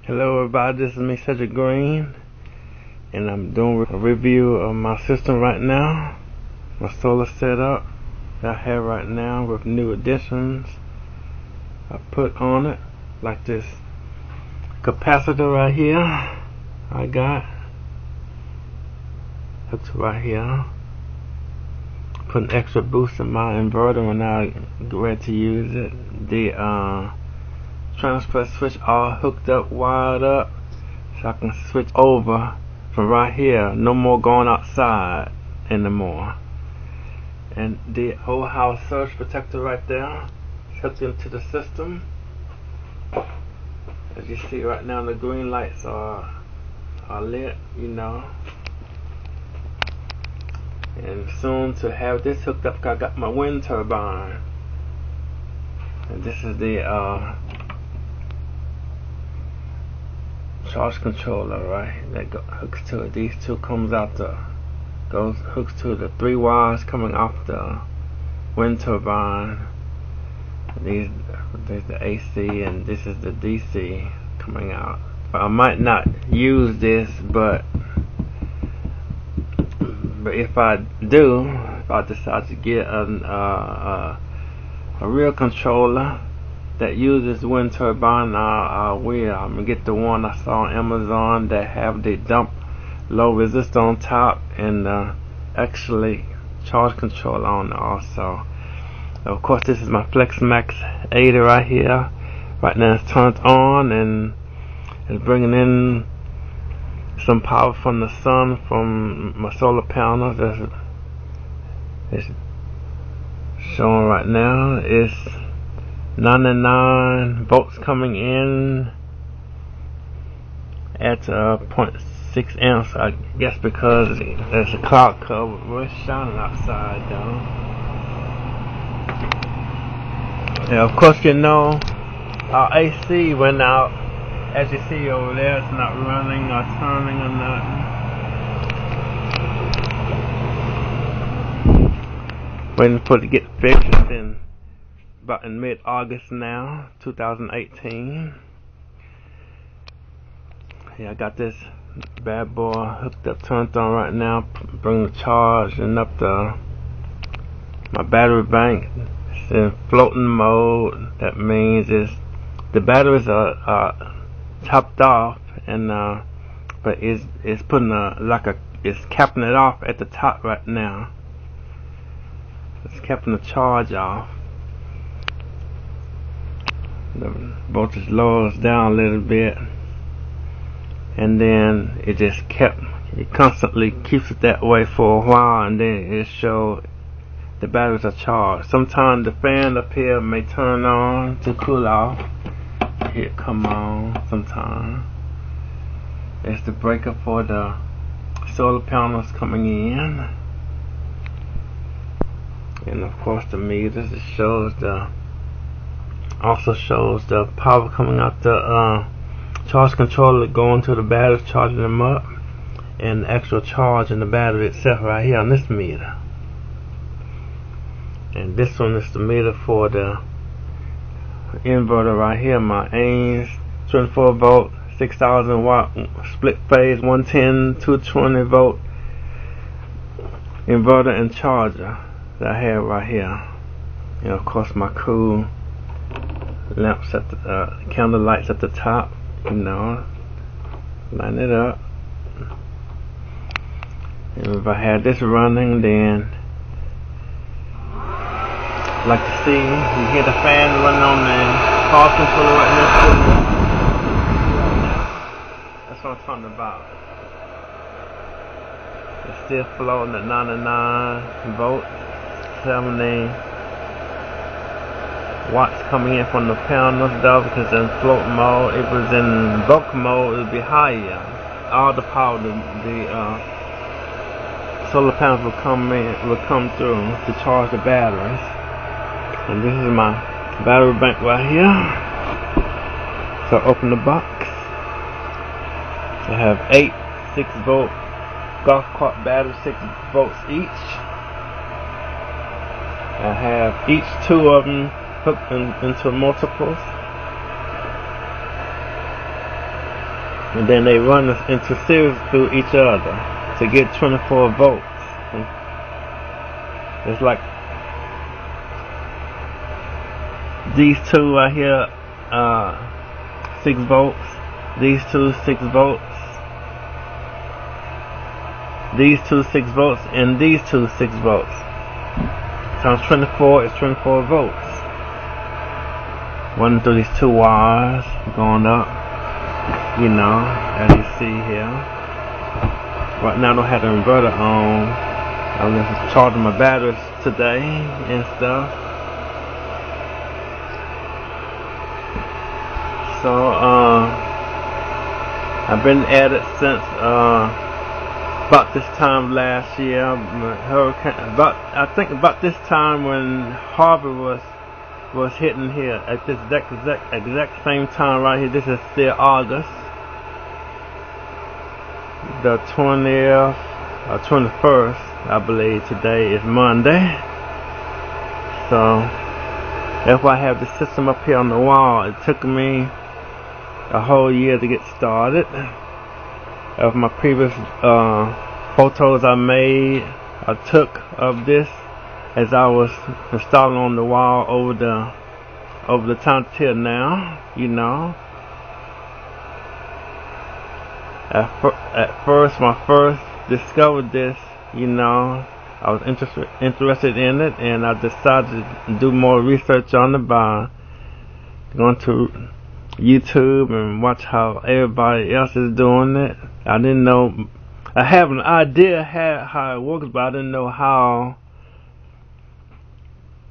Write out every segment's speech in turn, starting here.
Hello everybody, this is me, Cedric Green, and I'm doing a review of my system right now, my solar setup that I have right now with new additions I put on it, like this capacitor right here I got hooked right here. Put an extra boost in my inverter when I get ready to use it. The transfer switch all hooked up, wired up, so I can switch over from right here. No more going outside anymore. And the whole house surge protector right there is hooked into the system. As you see right now, the green lights are lit, you know. And soon to have this hooked up, I got my wind turbine. And this is the charge controller, right? That hooks to it. These two hooks to the 3 wires coming off the wind turbine. There's the AC, and this is the DC coming out. I might not use this, but if I do, if I decide to get a real controller that uses wind turbine, I will. I'm gonna get the one I saw on Amazon that have the dump low resistor on top and actually charge control on it also. Of course, this is my FlexMax 80 right here. Right now it's turned on and it's bringing in some power from the sun from my solar panels. It's showing right now. It's 99 volts coming in at 0.6 amps, I guess, because there's a cloud cover. It's shining outside though. Yeah, of course, you know, our AC went out. As you see over there, it's not running or turning or nothing. Waiting for it to get fixed. It's been about in mid-August now, 2018. Yeah, I got this bad boy hooked up, turned on right now, bringing the charge and up my battery bank. It's in floating mode. That means the batteries are topped off, and but it's putting it's capping it off at the top right now. It's capping the charge off. The voltage lowers down a little bit, and then it constantly keeps it that way for a while, and then it shows the batteries are charged. Sometimes the fan up here may turn on to cool off. Here it come on sometimes. It's the breaker for the solar panels coming in, and of course the meters. It also shows the power coming out the charge controller going to the batteries, charging them up, and the actual charge in the battery itself right here on this meter. And this one is the meter for the inverter right here, my Ames 24 volt 6000 watt split phase 110 220 volt inverter and charger that I have right here. And of course my cool lamps at the candle lights at the top, you know, line it up. And if I had this running, then like to see, you hear the fan running on the charge controller right next to it. That's what I'm talking about. It's still floating at 99 volts, 70 watts coming in from the panels though, because in float mode. If it was in bulk mode, it would be higher. All the power, the solar panels will come through to charge the batteries. And this is my battery bank right here. So open the box. I have 8 6-volt golf cart batteries, 6 volts each. I have each 2 of them hooked into multiples. and then they run us into series through each other to get 24 volts. It's like these two right here, 6 volts. These two 6 volts. These two 6 volts, and these two 6 volts. Times 24 is 24 volts. Running through these two wires, going up, you know, as you see here. Right now I don't have the inverter on. I'm just charging my batteries today and stuff. So I've been at it since about this time last year. I think about this time when Harvey was hitting here at this exact same time right here. This is still August the 20th or 21st, I believe. Today is Monday. So that's why I have the system up here on the wall. It took me a whole year to get started. Of my previous photos I took of this as I was installing on the wall over the time till now, you know. At first, when I first discovered this, you know, I was interested in it, and I decided to do more research on it by going to YouTube and watch how everybody else is doing it. I didn't know. I have an idea how it works, but I didn't know how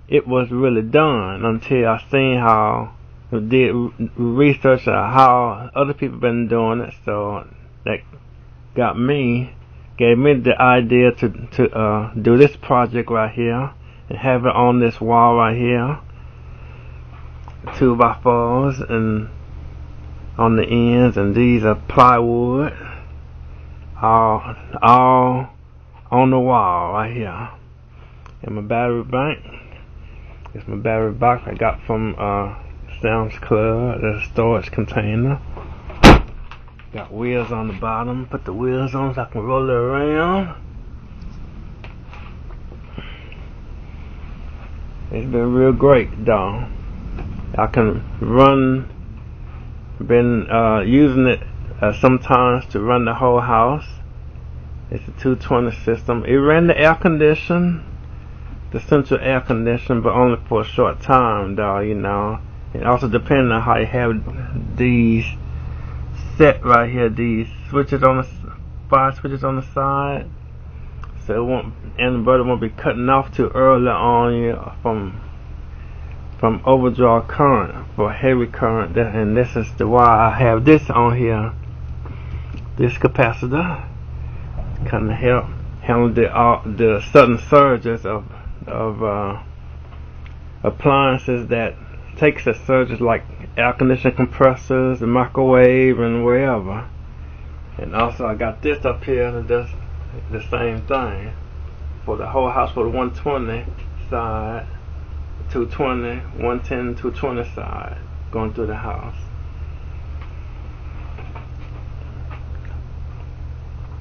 it was really done until I seen how I did research on how other people been doing it. So that gave me the idea to do this project right here and have it on this wall right here. 2x4s and on the ends, and these are plywood, all on the wall right here. And my battery bank. It's my battery box I got from Sam's Club. There's a storage container. Got wheels on the bottom. Put the wheels on so I can roll it around. It's been real great, though. I can run. Been using it sometimes to run the whole house. It's a 220 system. It ran the air condition, the central air condition, but only for a short time, though, you know. It also depends on how you have these set right here, these switches on the 5 switches on the side, so it won't, and the inverter won't be cutting off too early on you from overdraw current for heavy current. And this is why I have this on here, this capacitor, kind of help handle the sudden surges of appliances that takes the surges, like air conditioning compressors, the microwave, and wherever. And also I got this up here that does the same thing for the whole house, for the 120 side, 220, 110, 220 side, going through the house.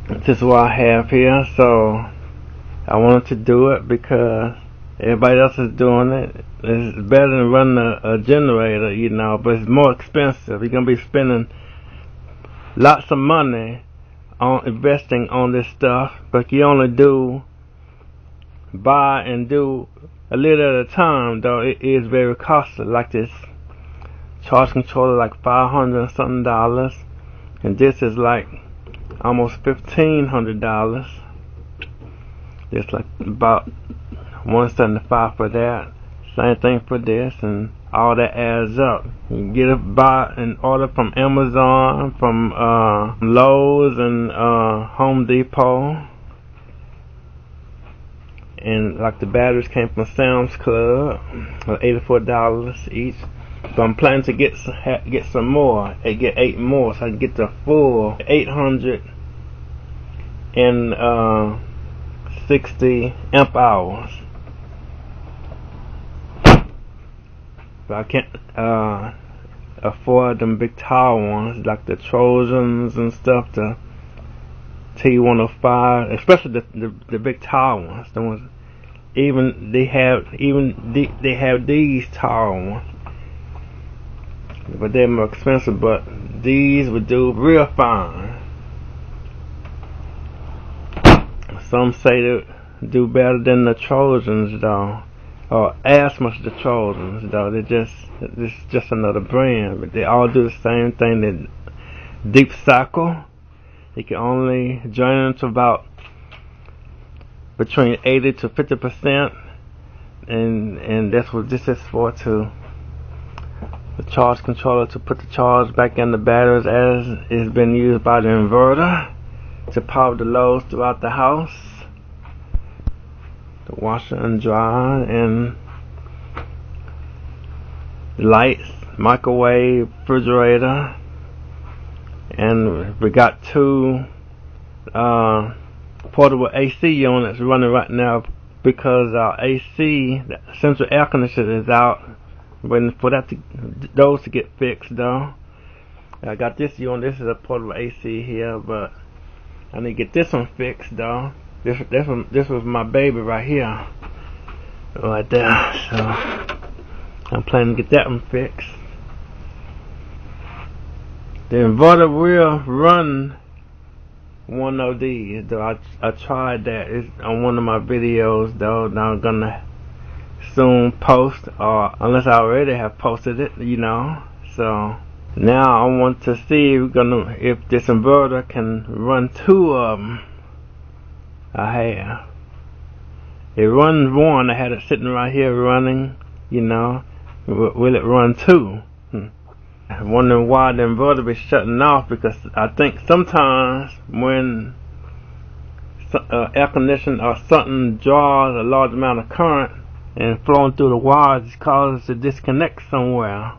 This is what I have here, so I wanted to do it because everybody else is doing it. It's better than running a generator, you know, but it's more expensive. You're going to be spending lots of money on investing on this stuff, but you only buy and do a little at a time, though it is very costly. Like this charge controller, like $500 and something, and this is like almost $1,500. It's like about $175 for that. Same thing for this, and all that adds up. You can get it, buy and order from Amazon, from Lowe's and Home Depot. And like the batteries came from Sam's Club, $84 each. So I'm planning to get some more. I get 8 more, so I can get the full 860 amp hours. But I can't. afford them big tall ones like the Trojans and stuff, the T105, especially the big tall ones. The ones they have these tall ones, but they're more expensive. But these would do real fine. Some say they do better than the Trojans though, or as much as the Trojans though. It's just another brand, but they all do the same thing. They deep cycle. You can only join them to about between 80 to 50%, and that's what this is for, to the charge controller to put the charge back in the batteries as it's been used by the inverter to power the loads throughout the house, the washer and dryer, and lights, microwave, refrigerator. And we got two portable AC units running right now because our AC, the central air conditioner, is out. Waiting for those to get fixed though. I got this unit. This is a portable AC here, but I need to get this one fixed though. This was my baby right here, right there. So I'm planning to get that one fixed. The inverter will run one of these though. I tried that. It's on one of my videos though. Now I'm gonna soon post, or unless I already have posted it, you know. So now I want to see if this inverter can run two of them. It runs one. I had it sitting right here running, you know. Will it run two? I'm wondering why the inverter be shutting off, because I think sometimes when air conditioning or something draws a large amount of current and flowing through the wires, it causes to disconnect somewhere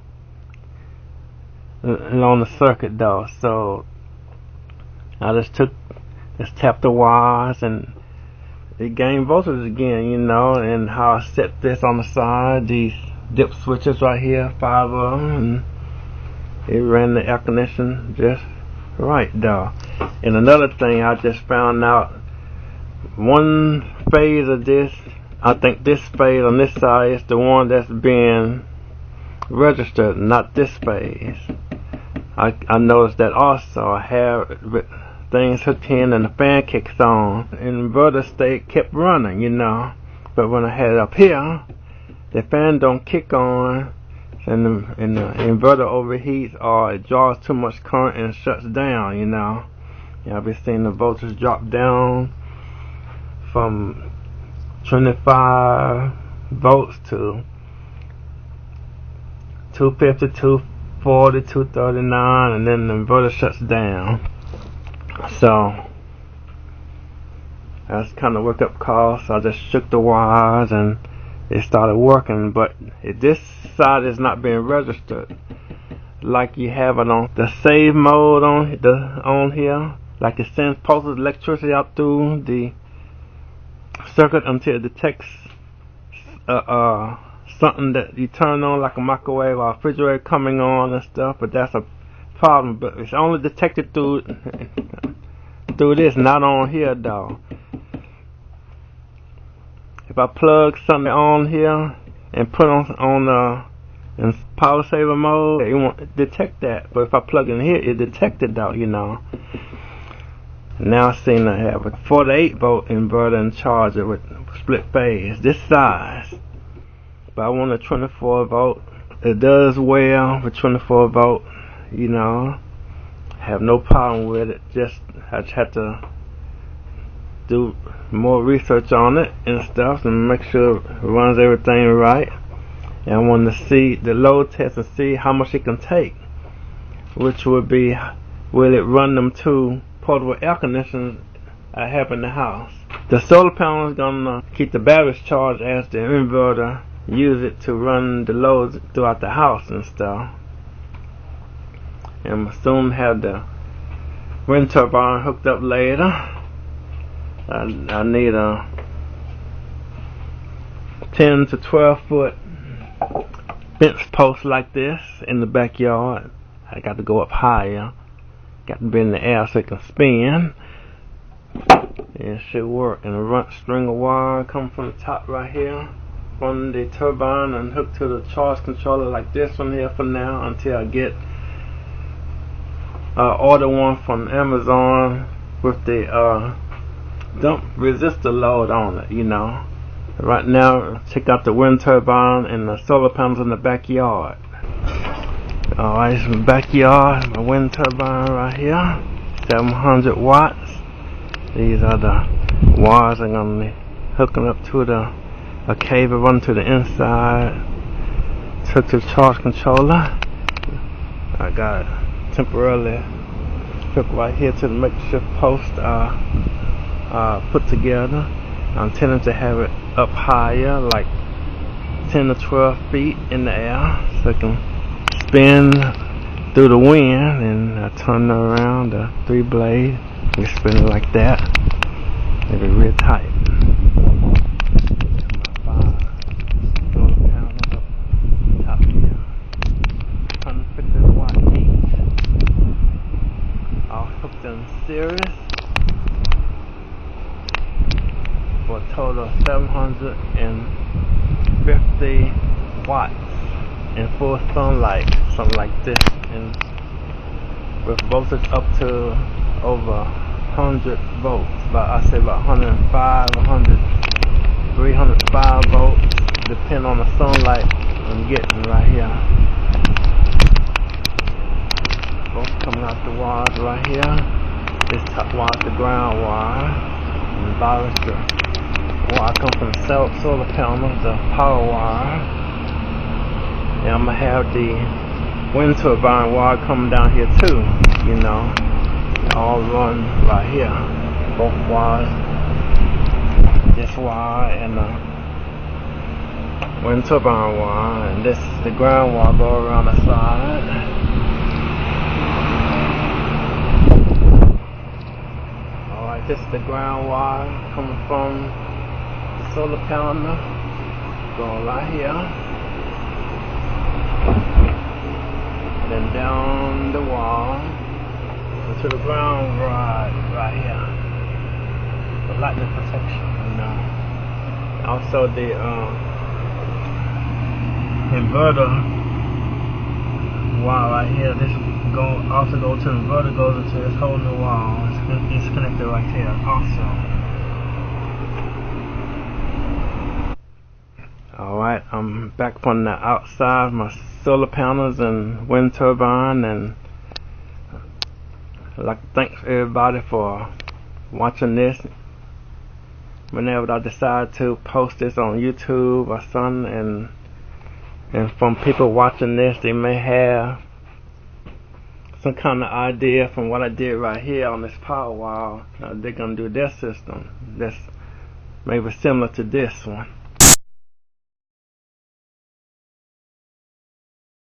along the circuit though. So I just tapped the wires and it gained voltage again, you know. And how I set this on the side, these dip switches right here, 5 of them, and it ran the air conditioning just right though. And another thing I just found out, one phase of this, I think this phase on this side is the one that's being registered, not this phase. I noticed that also. I have things hooked in and the fan kicks on, and inverter state kept running, you know. But when I had it up here, the fan don't kick on, and the inverter overheats, or it draws too much current and shuts down, you know. I've been seeing the voltage drop down from 25 volts to 250, 240, 239, and then the inverter shuts down. So that's kind of wake up call. So I just shook the wires and it started working, but this side is not being registered like you have it on the save mode on here. Like it sends pulses of electricity out through the circuit until it detects something that you turn on, like a microwave or a refrigerator coming on and stuff. But that's a problem. But it's only detected through this, not on here though. If I plug something on here and put on in power saver mode, it won't detect that. But if I plug in here, it detected though, you know. Now I seem to have a 48 volt inverter and charger with split phase, this size. But I want a 24 volt. It does well with 24 volt, you know. Have no problem with it. I just have to do more research on it and stuff and make sure it runs everything right. And I want to see the load test and see how much it can take, which would be, will it run them two portable air conditioners I have in the house. The solar panel is gonna keep the batteries charged as the inverter use it to run the loads throughout the house and stuff. And I'm soon have the wind turbine hooked up later. I need a 10 to 12 foot fence post like this in the backyard. I got to go up higher. Got to be in the air so it can spin. It should work. And a string of wire come from the top right here from the turbine and hook to the charge controller like this one here for now until I get order one from Amazon with the dump resistor load on it, you know. Right now, check out the wind turbine and the solar panels in the backyard. Alright, it's my backyard, my wind turbine right here, 700 watts. These are the wires I'm going to be hooking up to a cable run to the inside, to the charge controller. I got temporarily hooked right here to the makeshift post put together. I'm intending to have it up higher, like 10 to 12 feet in the air, so it can spin through the wind. And I turn it around, the 3 blades, and spin it like that. It'll be real tight. My 5 solar panels up top here, 150 watt each. I'll hook them series for a total of 750 watts in full sunlight, something like this, and with voltage up to over 100 volts, I say about 105, 100, 305 volts, depending on the sunlight I'm getting right here. Both coming out the wires right here. This top wire is the ground wire, and the bottom is the wire come from the solar panels, the power wire. And I'm gonna have the wind turbine wire coming down here too, you know. They all run right here. Both wires, this wire and the wind turbine wire, and this the ground wire go around the side. Alright, this is the ground wire coming from the solar panel, going right here. Then down the wall to the ground rod right here for lightning protection, you know. Also the inverter wire right here. This also goes to the inverter, goes into this whole new wall. It's connected right here also. Alright, I'm back from the outside, my solar panels and wind turbine, and I'd like to thank everybody for watching this. Whenever I decide to post this on YouTube or something, and from people watching this, they may have some kind of idea from what I did right here on this power wall. They're gonna do their system that's maybe similar to this one.